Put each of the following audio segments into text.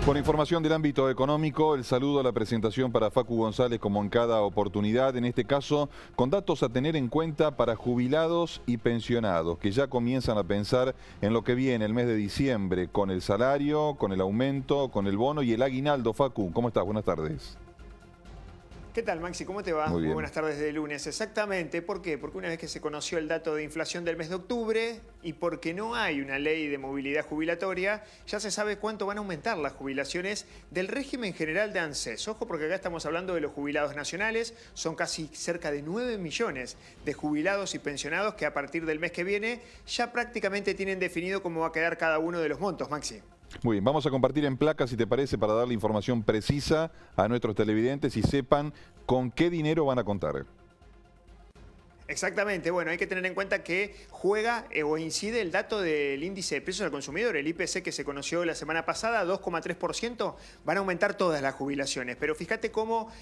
Con información del ámbito económico, el saludo a la presentación para Facu González como en cada oportunidad, en este caso con datos a tener en cuenta para jubilados y pensionados, que ya comienzan a pensar en lo que viene el mes de diciembre, con el salario, con el aumento, con el bono y el aguinaldo. Facu, ¿cómo estás? Buenas tardes. ¿Qué tal, Maxi? ¿Cómo te va? Muy bien. Buenas tardes de lunes. Exactamente. ¿Por qué? Porque una vez que se conoció el dato de inflación del mes de octubre y porque no hay una ley de movilidad jubilatoria, ya se sabe cuánto van a aumentar las jubilaciones del régimen general de ANSES. Ojo, porque acá estamos hablando de los jubilados nacionales. Son casi cerca de 9 millones de jubilados y pensionados que a partir del mes que viene ya prácticamente tienen definido cómo va a quedar cada uno de los montos, Maxi. Muy bien, vamos a compartir en placas, si te parece, para darle información precisa a nuestros televidentes y sepan con qué dinero van a contar. Exactamente, bueno, hay que tener en cuenta que juega o incide el dato del índice de precios al consumidor, el IPC que se conoció la semana pasada, 2,3%, van a aumentar todas las jubilaciones, pero fíjate cómo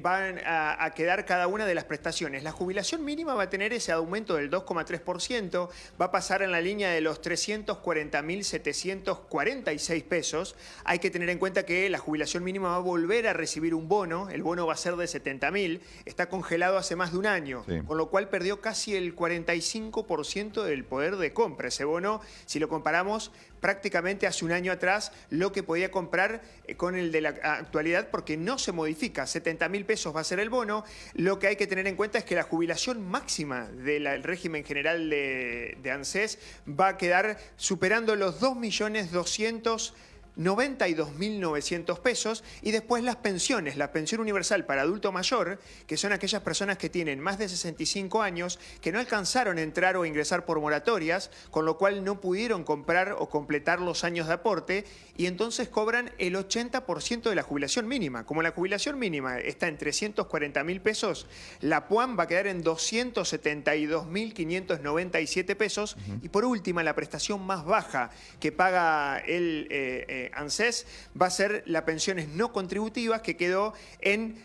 van a quedar cada una de las prestaciones. La jubilación mínima va a tener ese aumento del 2,3%, va a pasar en la línea de los 340.746 pesos. Hay que tener en cuenta que la jubilación mínima va a volver a recibir un bono, el bono va a ser de 70.000, está congelado hace más de un año, Sí. con lo cual perdió casi el 45% del poder de compra. Ese bono, si lo comparamos prácticamente hace un año atrás, lo que podía comprar con el de la actualidad, porque no se modifica. 70.000 pesos va a ser el bono. Lo que hay que tener en cuenta es que la jubilación máxima del régimen general de ANSES va a quedar superando los 2.292.900 pesos, y después las pensiones, la pensión universal para adulto mayor, que son aquellas personas que tienen más de 65 años, que no alcanzaron a entrar o ingresar por moratorias, con lo cual no pudieron comprar o completar los años de aporte, y entonces cobran el 80% de la jubilación mínima. Como la jubilación mínima está en 340.000 pesos, la PUAM va a quedar en 272.597 pesos, y por última, la prestación más baja que paga el ANSES va a ser las pensiones no contributivas, que quedó en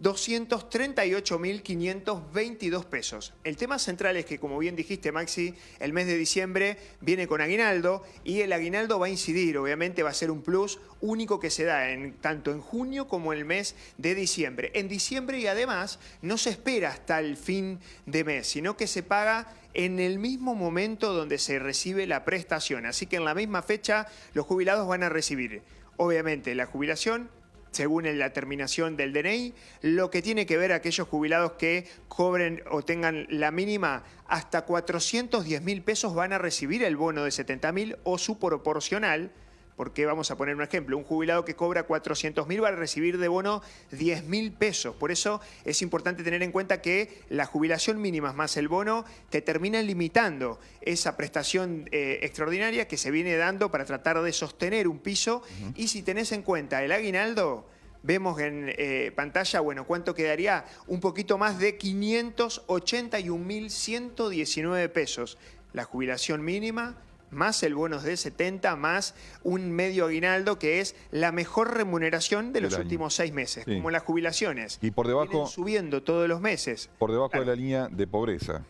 238.522 pesos. El tema central es que, como bien dijiste, Maxi, el mes de diciembre viene con aguinaldo, y el aguinaldo va a incidir, obviamente va a ser un plus único que se da tanto en junio como en el mes de diciembre. En diciembre, y además no se espera hasta el fin de mes, sino que se paga en el mismo momento donde se recibe la prestación. Así que en la misma fecha los jubilados van a recibir, obviamente, la jubilación según la terminación del DNI, lo que tiene que ver aquellos jubilados que cobren o tengan la mínima hasta 410.000 pesos van a recibir el bono de 70.000 o su proporcional. Porque vamos a poner un ejemplo, un jubilado que cobra 400.000 va a recibir de bono 10.000 pesos. Por eso es importante tener en cuenta que la jubilación mínima más el bono te terminan limitando esa prestación extraordinaria que se viene dando para tratar de sostener un piso. Y si tenés en cuenta el aguinaldo, vemos en pantalla, bueno, ¿cuánto quedaría? Un poquito más de 581.119 pesos. La jubilación mínima más el bono de 70, más un medio aguinaldo, que es la mejor remuneración de los últimos 6 meses, sí, como las jubilaciones. Y por debajo, vienen subiendo todos los meses. Por debajo, claro, de la línea de pobreza.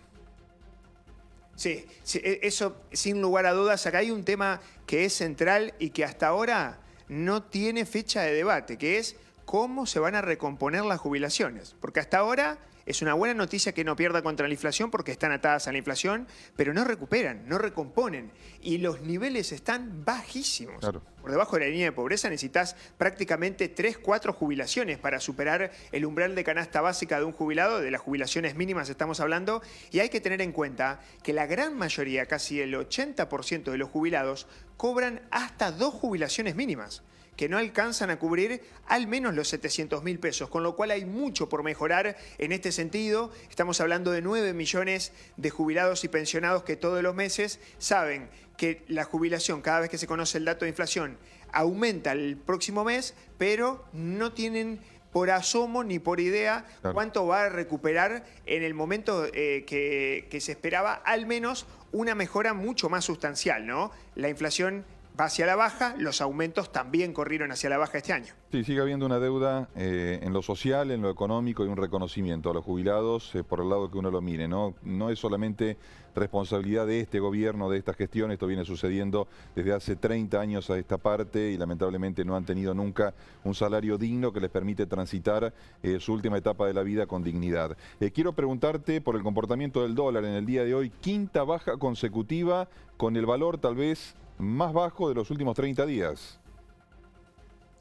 Sí, eso sin lugar a dudas. Acá hay un tema que es central y que hasta ahora no tiene fecha de debate, que es cómo se van a recomponer las jubilaciones. Porque hasta ahora es una buena noticia que no pierda contra la inflación, porque están atadas a la inflación, pero no recuperan, no recomponen. Y los niveles están bajísimos. Claro. Por debajo de la línea de pobreza necesitas prácticamente 3, 4 jubilaciones para superar el umbral de canasta básica de un jubilado. De las jubilaciones mínimas estamos hablando. Y hay que tener en cuenta que la gran mayoría, casi el 80% de los jubilados, cobran hasta 2 jubilaciones mínimas, que no alcanzan a cubrir al menos los 700.000 pesos, con lo cual hay mucho por mejorar en este sentido. Estamos hablando de 9 millones de jubilados y pensionados que todos los meses saben que la jubilación, cada vez que se conoce el dato de inflación, aumenta el próximo mes, pero no tienen por asomo ni por idea cuánto va a recuperar en el momento que se esperaba, al menos una mejora mucho más sustancial, ¿no? La inflación va hacia la baja, los aumentos también corrieron hacia la baja este año. Sí, sigue habiendo una deuda en lo social, en lo económico y un reconocimiento a los jubilados por el lado que uno lo mire, ¿no? No es solamente responsabilidad de este gobierno, de esta gestión, esto viene sucediendo desde hace 30 años a esta parte y lamentablemente no han tenido nunca un salario digno que les permite transitar su última etapa de la vida con dignidad. Quiero preguntarte por el comportamiento del dólar en el día de hoy, quinta baja consecutiva con el valor tal vez más bajo de los últimos 30 días.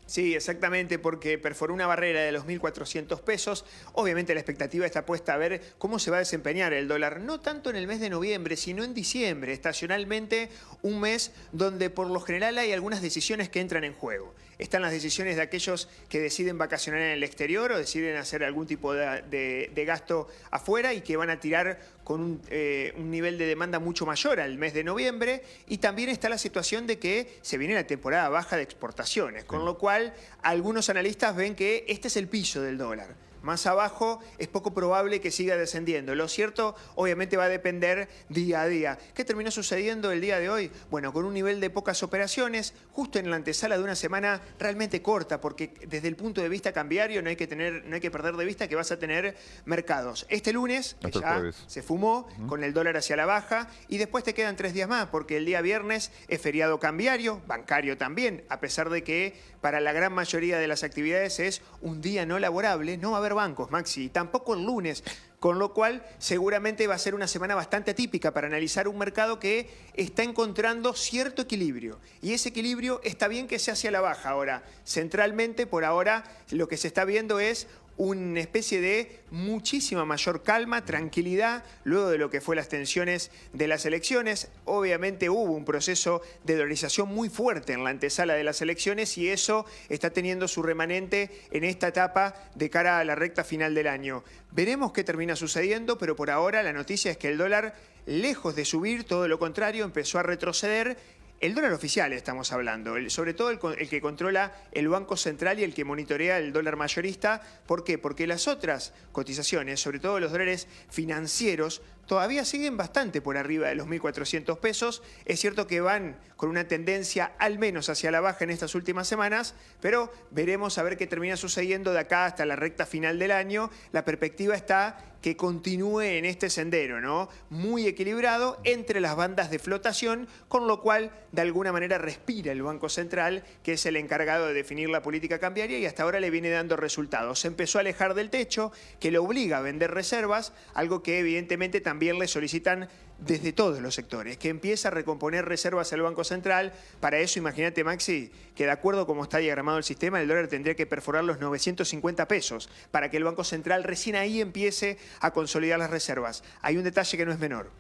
Sí, exactamente, porque perforó una barrera de los 1.400 pesos. Obviamente la expectativa está puesta a ver cómo se va a desempeñar el dólar, no tanto en el mes de noviembre, sino en diciembre, estacionalmente un mes donde por lo general hay algunas decisiones que entran en juego. Están las decisiones de aquellos que deciden vacacionar en el exterior o deciden hacer algún tipo de gasto afuera y que van a tirar con un nivel de demanda mucho mayor al mes de noviembre. Y también está la situación de que se viene la temporada baja de exportaciones, con lo cual algunos analistas ven que este es el piso del dólar. Más abajo es poco probable que siga descendiendo. Lo cierto, obviamente, va a depender día a día. ¿Qué terminó sucediendo el día de hoy? Bueno, con un nivel de pocas operaciones, justo en la antesala de una semana realmente corta, porque desde el punto de vista cambiario no hay que perder de vista que vas a tener mercados. Este lunes, que ya se fumó, con el dólar hacia la baja, y después te quedan 3 días más, porque el día viernes es feriado cambiario, bancario también, a pesar de que para la gran mayoría de las actividades es un día no laborable, no va a haber bancos, Maxi, y tampoco el lunes, con lo cual seguramente va a ser una semana bastante atípica para analizar un mercado que está encontrando cierto equilibrio, y ese equilibrio está bien que sea hacia la baja. Ahora, centralmente, por ahora, lo que se está viendo es una especie de muchísima mayor calma, tranquilidad, luego de lo que fue las tensiones de las elecciones. Obviamente hubo un proceso de dolarización muy fuerte en la antesala de las elecciones y eso está teniendo su remanente en esta etapa de cara a la recta final del año. Veremos qué termina sucediendo, pero por ahora la noticia es que el dólar, lejos de subir, todo lo contrario, empezó a retroceder. El dólar oficial estamos hablando, sobre todo el que controla el Banco Central y el que monitorea el dólar mayorista. ¿Por qué? Porque las otras cotizaciones, sobre todo los dólares financieros, todavía siguen bastante por arriba de los 1.400 pesos. Es cierto que van con una tendencia al menos hacia la baja en estas últimas semanas, pero veremos a ver qué termina sucediendo de acá hasta la recta final del año. La perspectiva está que continúe en este sendero, ¿no? Muy equilibrado entre las bandas de flotación, con lo cual de alguna manera respira el Banco Central, que es el encargado de definir la política cambiaria y hasta ahora le viene dando resultados. Se empezó a alejar del techo, que le obliga a vender reservas, algo que evidentemente también le solicitan desde todos los sectores, que empieza a recomponer reservas al Banco Central. Para eso, imagínate, Maxi, que de acuerdo a cómo está diagramado el sistema, el dólar tendría que perforar los 950 pesos para que el Banco Central recién ahí empiece a consolidar las reservas. Hay un detalle que no es menor.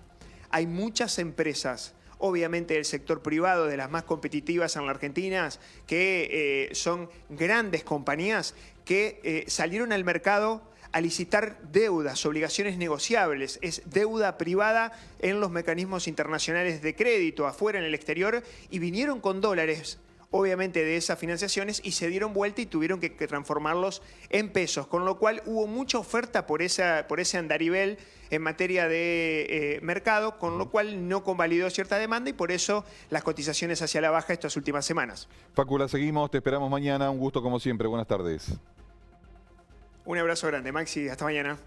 Hay muchas empresas, obviamente del sector privado, de las más competitivas en la Argentina, que son grandes compañías que salieron al mercado a licitar deudas, obligaciones negociables, es deuda privada en los mecanismos internacionales de crédito, afuera en el exterior, y vinieron con dólares, obviamente, de esas financiaciones y se dieron vuelta y tuvieron que transformarlos en pesos, con lo cual hubo mucha oferta por ese andarivel en materia de mercado, con lo cual no convalidó cierta demanda y por eso las cotizaciones hacia la baja estas últimas semanas. Facu, la seguimos, te esperamos mañana, un gusto como siempre, buenas tardes. Un abrazo grande, Maxi, hasta mañana.